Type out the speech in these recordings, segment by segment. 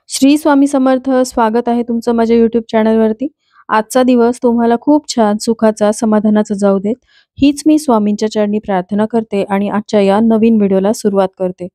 श्री स्वामी समर्थ. स्वागत आहे तुमचं माझ्या YouTube चॅनलवरती. आजचा दिवस तुम्हाला खूप छान, सुखाचा, समाधानाचा जाऊ देत. हीच मी स्वामींच्या चरणी प्रार्थना करते आणि आजच्या या नवीन व्हिडिओला सुरुवात करते.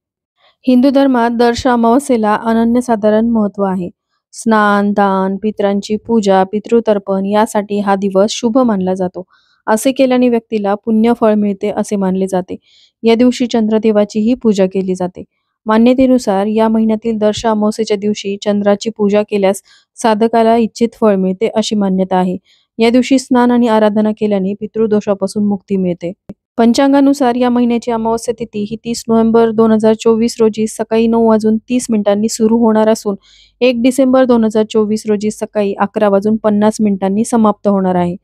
हिंदू धर्मात दर अमावस्येला अनन्यसाधारण महत्त्व आहे. स्नान, दान, पितरांची पूजा, पितृतर्पण यासाठी हा दिवस शुभ मानला जातो. असे केल्याने व्यक्तीला पुण्यफळ मिळते असे मानले जाते. या दिवशी चंद्रदेवाचीही पूजा केली जाते. मान्यतेनुसार या महिन्यातील दर अमावस्येच्या दिवशी चंद्राची पूजा केल्यास साधकाला इच्छित फळ मिळते अशी मान्यता आहे. या दिवशी स्नान आणि आराधना केल्याने पितृदोषापासून मुक्ती मिळते. पंचांगानुसार या महिन्याची अमावस्या तिथी ही 30 नोव्हेंबर 2024 रोजी सकाळी 9:30 सुरू होणार असून 1 डिसेंबर 2024 रोजी सकाळी 11:50 समाप्त होणार आहे.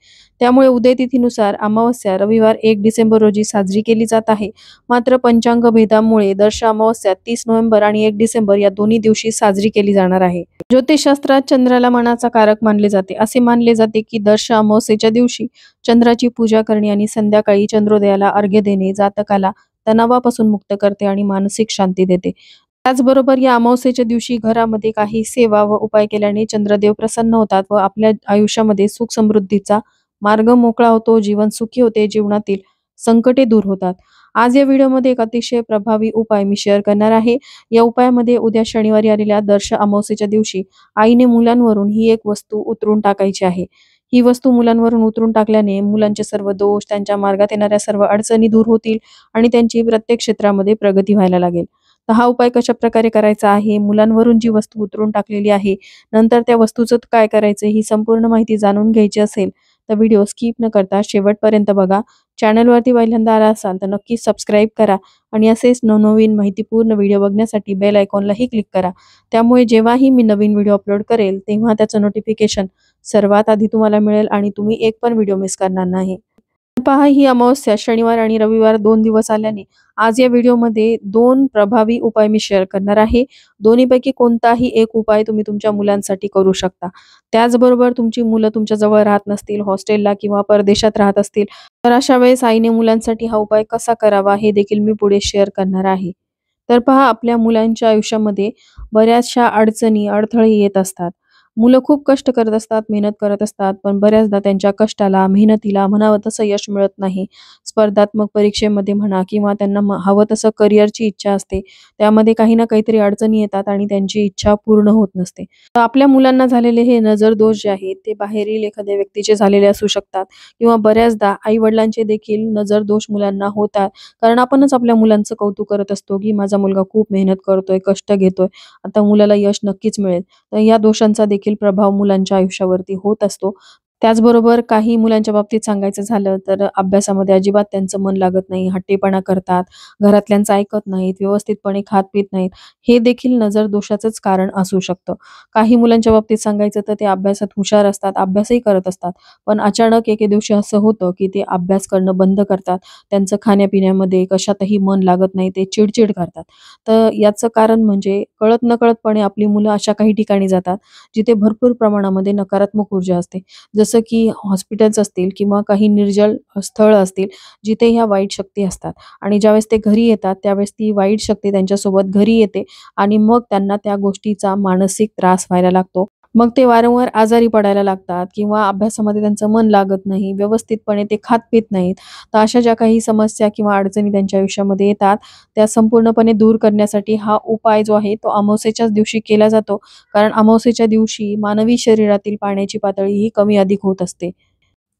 त्यामुळे उदय तिथीनुसार अमावस्या रविवार 1 डिसेंबर रोजी साजरी केली जात आहे. मात्र पंचांग भेदामुळे दर अमावस्या 30 नोव्हेंबर आणि 1 डिसेंबर या दोन्ही दिवशी साजरी केली जाणार आहे. ज्योतिषशास्त्रात चंद्राला मनाचा कारक मानले जाते. असे मानले जाते की दर अमावस्येच्या दिवशी चंद्राची पूजा करणे आणि संध्याकाळी चंद्रोदयाला अर्घ्य देणे जातकाला तणावापासून मुक्त करते आणि मानसिक शांती देते. त्याचबरोबर या अमावस्येच्या दिवशी घरामध्ये काही सेवा व उपाय केल्याने चंद्रदेव प्रसन्न होतात व आपल्या आयुष्यामध्ये सुख समृद्धीचा मार्ग मोकळा होतो, जीवन सुखी होते, जीवनातील संकटे दूर होतात. आज या व्हिडिओमध्ये एक अतिशय प्रभावी उपाय मी शेअर करणार आहे. या उपायामध्ये उद्या शनिवारी आलेल्या दर अमावस्येच्या दिवशी आईने मुलांवरून ही एक वस्तू उतरून टाकायची आहे. ही वस्तू मुलांवरून उतरून टाकल्याने मुलांचे सर्व दोष, त्यांच्या मार्गात येणाऱ्या सर्व अडचणी दूर होतील आणि त्यांची प्रत्येक क्षेत्रामध्ये प्रगती व्हायला लागेल. तर हा उपाय कशा प्रकारे करायचा आहे, मुलांवरून जी वस्तू उतरून टाकलेली आहे, नंतर त्या वस्तूचं काय करायचं ही संपूर्ण माहिती जाणून घ्यायची असेल तर व्हिडिओ स्किप न करता शेवटपर्यंत बघा. चॅनलवरती पहिल्यांदा आला असाल तर नक्की सबस्क्राईब करा आणि असेच नवनवीन माहितीपूर्ण व्हिडिओ बघण्यासाठी बेल आयकॉनलाही क्लिक करा. त्यामुळे जेव्हाही मी नवीन व्हिडिओ अपलोड करेल तेव्हा त्याचं नोटिफिकेशन सर्वात आधी तुम्हाला मिळेल आणि तुम्ही एक पण व्हिडिओ मिस करणार नाही. पहा, ही अमावस्या शनिवार आणि रविवार 2 दिवस आल्याने आज या व्हिडिओमध्ये 2 प्रभावी उपाय मी शेअर करणार आहे. दोन्हीपैकी कोणताही एक उपाय तुम्ही तुमच्या मुलांसाठी करू शकता. त्याचबरोबर तुमची मुलं तुमच्या जवळ राहत नसतील, हॉस्टेलला किंवा परदेशात राहत असतील, तर अशा वेळेस आईने मुलांसाठी हा उपाय कसा करावा हे देखील मी पुढे शेअर करणार आहे. तर पहा, आपल्या मुलांच्या आयुष्यामध्ये बऱ्याचशा अडचणी, अडथळे येत असतात. मुलं खूप कष्ट करत असतात, मेहनत करत असतात, पण बऱ्याचदा त्यांच्या कष्टाला, मेहनतीला म्हणावं तसं यश मिळत नाही. स्पर्धात्मक परीक्षेमध्ये म्हणा किंवा त्यांना हवं तसं करिअरची इच्छा असते. त्यामध्ये काही ना काहीतरी अडचणी येतात आणि त्यांची इच्छा पूर्ण होत नसते. तर आपल्या मुलांना झालेले हे नजर दोष जे आहेत ते बाहेरील एखाद्या व्यक्तीचे झालेले असू शकतात किंवा बऱ्याचदा आई-वडिलांचे देखील नजर दोष मुलांना होतात. कारण आपणच आपल्या मुलांचं कौतुक करत असतो, की माझा मुलगा खूप मेहनत करतोय, कष्ट घेतोय, आता मुलाला यश नक्कीच मिळेल. तर या दोषांचा देखील प्रभाव मुलांच्या आयुष्यावरती होत असतो. त्याचबरोबर काही मुलांच्या बाबतीत सांगायचं झालं तर अभ्यासामध्ये अजिबात त्यांचं मन लागत नाही, हट्टीपणा करतात, घरातल्यांचं ऐकत नाहीत, व्यवस्थितपणे खात-पीत नाहीत. हे देखील नजर दोषाचंच कारण असू शकतं. काही मुलांच्या बाबतीत सांगायचं तर ते अभ्यासात हुशार असतात, अभ्यासही करत असतात. पण अचानक एके दिवशी असं होतं, की ते अभ्यास करणं बंद करतात. त्यांचं खाण्यापिण्यामध्ये कशातही मन लागत नाही, ते चिडचिड करतात. तर याचं कारण म्हणजे कळत-नकळतपणे आपली मुलं अशा काही ठिकाणी जातात, जिथे भरपूर प्रमाणामध्ये नकारात्मक ऊर्जा असते. जसं की हॉस्पिटल्स असतील किंवा काही निर्जल स्थळ असतील, जिथे ह्या वाईट शक्ती असतात आणि ज्यावेळेस ते घरी येतात, त्यावेळेस ती वाईट शक्ती त्यांच्यासोबत घरी येते आणि मग त्यांना त्या गोष्टीचा मानसिक त्रास व्हायला लागतो. मग ते वारंवार आजारी पडायला लागतात किंवा अभ्यासामध्ये त्यांचं मन लागत नाही, व्यवस्थितपणे ते खात-पीत नाहीत. तर अशा ज्या काही समस्या किंवा अडचणी त्यांच्या आयुष्यामध्ये येतात, त्या संपूर्णपणे दूर करण्यासाठी हा उपाय जो आहे तो अमावस्येच्याच दिवशी केला जातो. कारण अमावस्येच्या दिवशी मानवी शरीरातील पाण्याची पातळी ही कमी अधिक होत असते.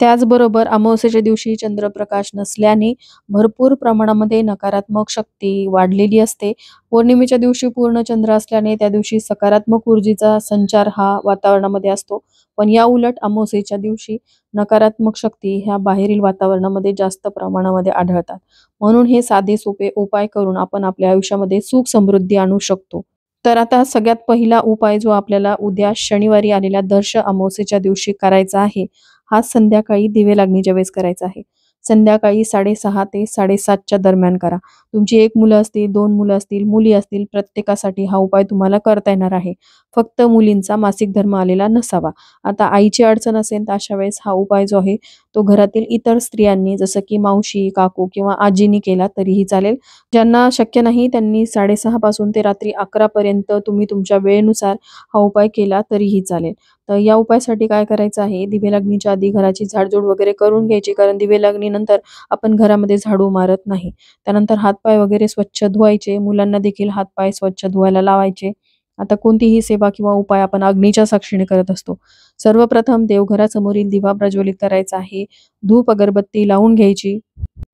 त्याचबरोबर अमावस्येच्या दिवशी चंद्रप्रकाश नसल्याने भरपूर प्रमाणामध्ये नकारात्मक शक्ती वाढलेली असते. पौर्णिमेच्या दिवशी पूर्ण चंद्र असल्याने त्या दिवशी सकारात्मक ऊर्जेचा संचार हा वातावरणामध्ये असतो. पण या उलट अमावस्येच्या दिवशी नकारात्मक शक्ती ह्या बाहेरील वातावरणामध्ये जास्त प्रमाणामध्ये आढळतात. म्हणून हे साधे सोपे उपाय करून आपण आपल्या आयुष्यामध्ये सुख समृद्धी आणू शकतो. तर आता सगळ्यात पहिला उपाय जो आपल्याला उद्या शनिवारी आलेल्या दर अमावस्येच्या दिवशी करायचा आहे, हा संध्याकाळी दिवे लागणीच्या वेळेस करायचा आहे. संध्याकाळी 6:30 ते 7:30च्या दरम्यान करा. तुमची 1 मुलं असतील, 2 मुलं असतील, मुली असतील, प्रत्येकासाठी हा उपाय तुम्हाला करता येणार आहे. फक्त मुलींचा मासिक धर्म आलेला नसावा. आता आईची अडचण असेल तर अशा वेळेस हा उपाय जो आहे तो घरातील इतर स्त्रियांनी जसं की मावशी, काकू किंवा आजींनी केला तरीही चालेल. ज्यांना शक्य नाही त्यांनी 6:30 पासून ते रात्री 11 पर्यंत तुम्ही तुमच्या वेळेनुसार हा उपाय केला तरीही चालेल. तर या उपायासाठी काय करायचं आहे, दिवे लागणीच्या आधी घराची झाडझूड वगैरे करून घ्यायची, कारण दिवे लागणीनंतर आपण घरामध्ये झाडू मारत नाही. त्यानंतर हातपाय वगैरे स्वच्छ धुवायचे, मुलांना देखील हातपाय स्वच्छ धुवायला लावायचे. आता कोणतीही सेवा किंवा उपाय आपण अग्नीच्या साक्षीने करत असतो. सर्वप्रथम देवघरासमोरील दिवा प्रज्वलित करायचा आहे. धूप अगरबत्ती लावून घ्यायची.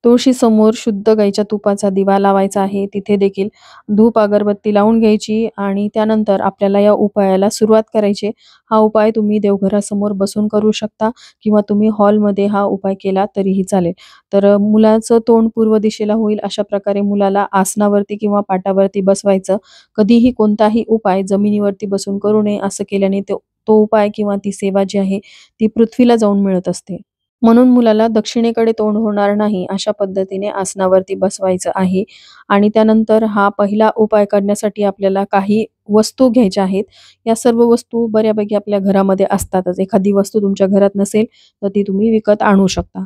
तुळशीसमोर शुद्ध गाईच्या तुपाचा दिवा लावायचा आहे. तिथे देखील धूप अगरबत्ती लावून घ्यायची आणि त्यानंतर आपल्याला या उपायाला सुरुवात करायची. हा उपाय तुम्ही देवघरासमोर बसून करू शकता किंवा तुम्ही हॉलमध्ये हा उपाय केला तरीही चालेल. तर मुलाचं तोंड पूर्व दिशेला होईल अशा प्रकारे मुलाला आसनावरती किंवा पाटावरती बसवायचं. कधीही कोणताही उपाय जमिनीवरती बसून करू नये. असं केल्याने तो तो उपाय किंवा ती सेवा जी आहे ती पृथ्वीला जाऊन मिळत असते. म्हणून मुलाला दक्षिणेकडे तोंड होणार नाही अशा पद्धतीने आसनावरती बसवायचं आहे. आणि त्यानंतर हा पहिला उपाय करण्यासाठी आपल्याला काही वस्तू घ्यायच्या आहेत. या सर्व वस्तू बऱ्यापैकी आपल्या घरामध्ये असतातच. एखादी वस्तू तुमच्या घरात नसेल तर ती तुम्ही विकत आणू शकता.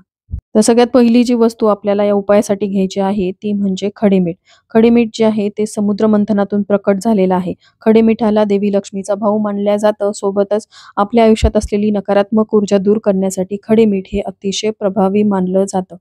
तर सगळ्यात पहिली जी वस्तू आपल्याला या उपायासाठी घ्यायची आहे ती म्हणजे खडेमीठ. खडेमीठ जे आहे ते समुद्र मंथनातून प्रकट झालेलं आहे. खडेमिठाला देवी लक्ष्मीचा भाऊ मानलं जातं. सोबतच आपल्या आयुष्यात असलेली नकारात्मक ऊर्जा दूर करण्यासाठी खडेमीठ हे अतिशय प्रभावी मानलं जातं.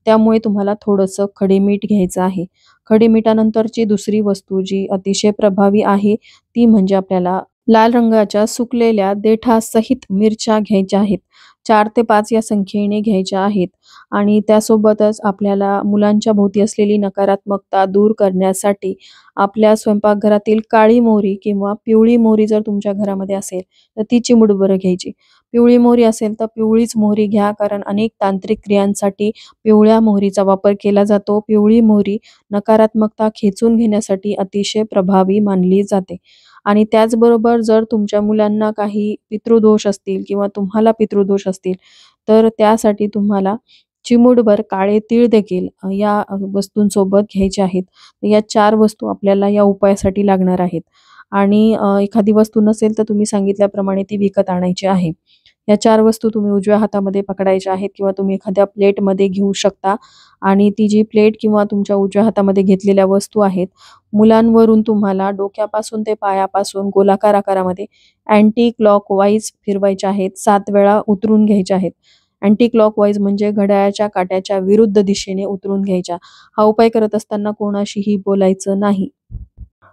त्यामुळे तुम्हाला थोडंसं खडेमीठ घ्यायचं आहे. खडेमिठानंतरची दुसरी वस्तू जी अतिशय प्रभावी आहे ती म्हणजे आपल्याला लाल रंगाच्या सुकलेल्या देठासहित मिरच्या घ्यायच्या आहेत. 4 ते 5 या संख्येने घ्यायच्या आहेत आणि त्यासोबतच आपल्याला मुलांच्या भोवती असलेली नकारात्मकता दूर करण्यासाठी आपल्या स्वयंपाकघरातील काळी मोहरी किंवा पिवळी मोहरी जर तुमच्या घरामध्ये असेल तर ती चिमूटभर घ्यायची. पिवळी मोहरी असेल तर पिवळीच मोहरी घ्या, कारण अनेक तांत्रिक क्रियांसाठी पिवळ्या मोहरीचा वापर केला जातो. पिवळी मोहरी नकारात्मकता खेचून घेण्यासाठी अतिशय प्रभावी मानली जाते. आणि त्याचबरोबर जर तुमच्या मुलांना काही पितृदोष असतील किंवा तुम्हाला पितृदोष असतील तर त्यासाठी तुम्हाला चिमूटभर काळे तीळ देखील या वस्तूंसोबत घ्यायचे आहेत. या 4 वस्तू आपल्याला या उपायासाठी लागणार आहेत. आणि एखादी वस्तू नसेल तर तुम्ही सांगितल्याप्रमाणे ती विकत आणायची आहे. या 4 वस्तू तुम्ही उजव्या हातामध्ये पकडायच्या आहेत किंवा तुम्ही एखाद्या प्लेटमध्ये घेऊ शकता. आणि ती जी प्लेट किंवा तुमच्या उजव्या हातामध्ये घेतलेल्या वस्तू आहेत, मुलांवरून तुम्हाला डोक्यापासून ते पायापासून गोलाकार आकारामध्ये अँटी क्लॉकवाईज फिरवायच्या आहेत. 7 वेळा उतरून घ्यायच्या आहेत. अँटी क्लॉकवाईज म्हणजे घड्याळाच्या काट्याच्या विरुद्ध दिशेने उतरून घ्यायच्या. हा उपाय करत असताना कोणाशीही बोलायचं नाही.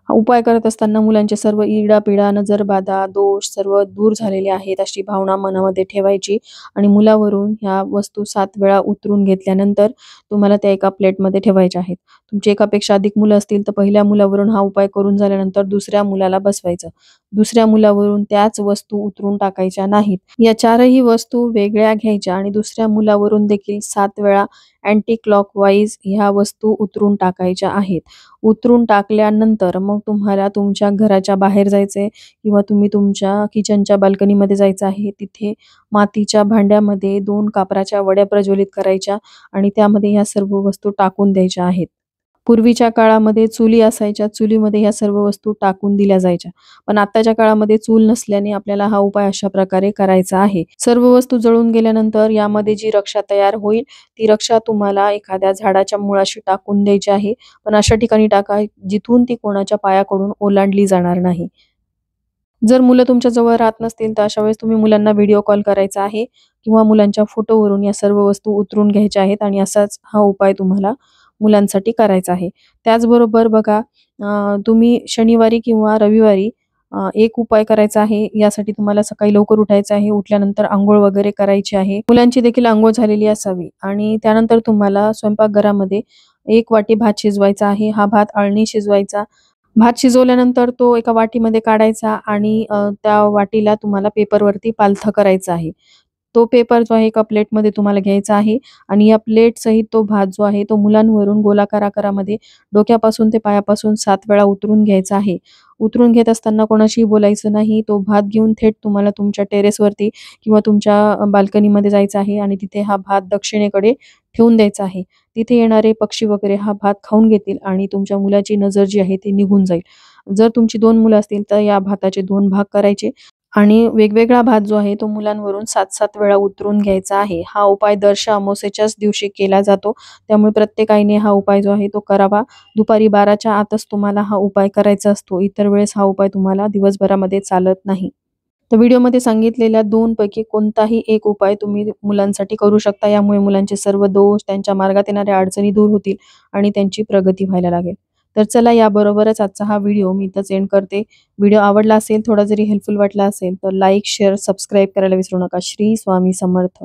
हा उपाय करत असताना मुलांचे सर्व इडा-पिडा, नजरबाधा, दोष सर्व दूर झालेले आहेत अशी भावना मनामध्ये ठेवायची आणि मुलावरून ह्या वस्तू 7 वेळा उतरून घेतल्यानंतर तुम्हाला त्या एका प्लेटमध्ये ठेवायच्या आहेत. तुमची एकापेक्षा अधिक मुलं असतील तर पहिल्या मुलावरून हा उपाय करून झाल्यानंतर दुसऱ्या मुलाला बसवायचं. दुसऱ्या मुलावरून त्याच वस्तू उतरून टाकायच्या नाहीत. या 4ही वस्तू वेगळ्या घ्यायच्या आणि दुसऱ्या मुलावरून देखील 7 वेळा अँटी क्लॉकवाईज ह्या वस्तू उतरून टाकायच्या आहेत. उतरून टाकल्यानंतर मग तुम्हाला तुमच्या घराच्या बाहेर जायचंय किंवा तुम्ही तुमच्या किचनच्या बाल्कनीमध्ये जायचं आहे. तिथे मातीच्या भांड्यामध्ये 2 कापराच्या वड्या प्रज्वलित करायच्या आणि त्यामध्ये ह्या सर्व वस्तू टाकून द्यायच्या आहेत. पूर्वीच्या काळामध्ये चुली असायच्या, चुलीमध्ये ह्या सर्व वस्तू टाकून दिल्या जायच्या. पण आत्ताच्या काळामध्ये चूल नसल्याने आपल्याला हा उपाय अशा प्रकारे करायचा आहे. सर्व वस्तू जळून गेल्यानंतर यामध्ये जी रक्षा तयार होईल, ती रक्षा तुम्हाला एखाद्या झाडाच्या मुळाशी टाकून द्यायची आहे. पण अशा ठिकाणी टाका जिथून ती कोणाच्या पायाकडून ओलांडली जाणार नाही. जर मुलं तुमच्या जवळ राहत नसतील तर अशा वेळेस तुम्ही मुलांना व्हिडिओ कॉल करायचा आहे किंवा मुलांच्या फोटोवरून या सर्व वस्तू उतरून घ्यायच्या आहेत आणि असाच हा उपाय तुम्हाला मुलांसाठी करायचा आहे. त्याचबरोबर बघा, तुम्ही शनिवारी किंवा रविवारी एक उपाय करायचा आहे. यासाठी तुम्हाला सकाळी लवकर उठायचं आहे. उठल्यानंतर अंघोळ वगैरे करायची आहे. मुलांची देखील अंघोळ झालेली असावी आणि त्यानंतर तुम्हाला स्वयंपाकघरामध्ये 1 वाटी भात शिजवायचा आहे. हा भात अळणी शिजवायचा. भात शिजवल्यानंतर तो एका वाटीमध्ये काढायचा आणि त्या वाटीला तुम्हाला पेपरवरती पालथं करायचं आहे. तो पेपर जो आहे एका प्लेटमध्ये तुम्हाला घ्यायचा आहे आणि या प्लेटसहित तो भात जो आहे तो मुलांवरून गोलाकार आकारामध्ये डोक्यापासून ते पायापासून 7 वेळा उतरून घ्यायचा आहे. उतरून घेत असताना कोणाशीही बोलायचं नाही. तो भात घेऊन थेट तुम्हाला तुमच्या टेरेसवरती किंवा तुमच्या बाल्कनीमध्ये जायचं आहे आणि तिथे हा भात दक्षिणेकडे ठेवून द्यायचा आहे. तिथे येणारे पक्षी वगैरे हा भात खाऊन घेतील आणि तुमच्या मुलाची नजर जी आहे ती निघून जाईल. जर तुमची 2 मुलं असतील तर या भाताचे 2 भाग करायचे आणि वेगवेगळा भात जो आहे तो मुलांवरून 7-7 वेळा उतरून घ्यायचा आहे. हा उपाय दर अमावास्येच्याच दिवशी केला जातो. त्यामुळे प्रत्येक आईने हा उपाय जो आहे तो करावा. दुपारी 12च्या आतच तुम्हाला हा उपाय करायचा असतो. इतर वेळेस हा उपाय तुम्हाला दिवसभरामध्ये चालत नाही. तर व्हिडिओमध्ये सांगितलेल्या 2 पैकी कोणताही एक उपाय तुम्ही मुलांसाठी करू शकता. यामुळे मुलांचे सर्व दोष, त्यांच्या मार्गात येणाऱ्या अडचणी दूर होतील आणि त्यांची प्रगती व्हायला लागेल. तर चला याबरोबरच आजचा हा व्हिडिओ मी इथंच एंड करते. व्हिडिओ आवडला असेल, थोडा जरी हेल्पफुल वाटला असेल, तर लाईक, शेअर, सबस्क्राईब करायला विसरू नका. श्री स्वामी समर्थ.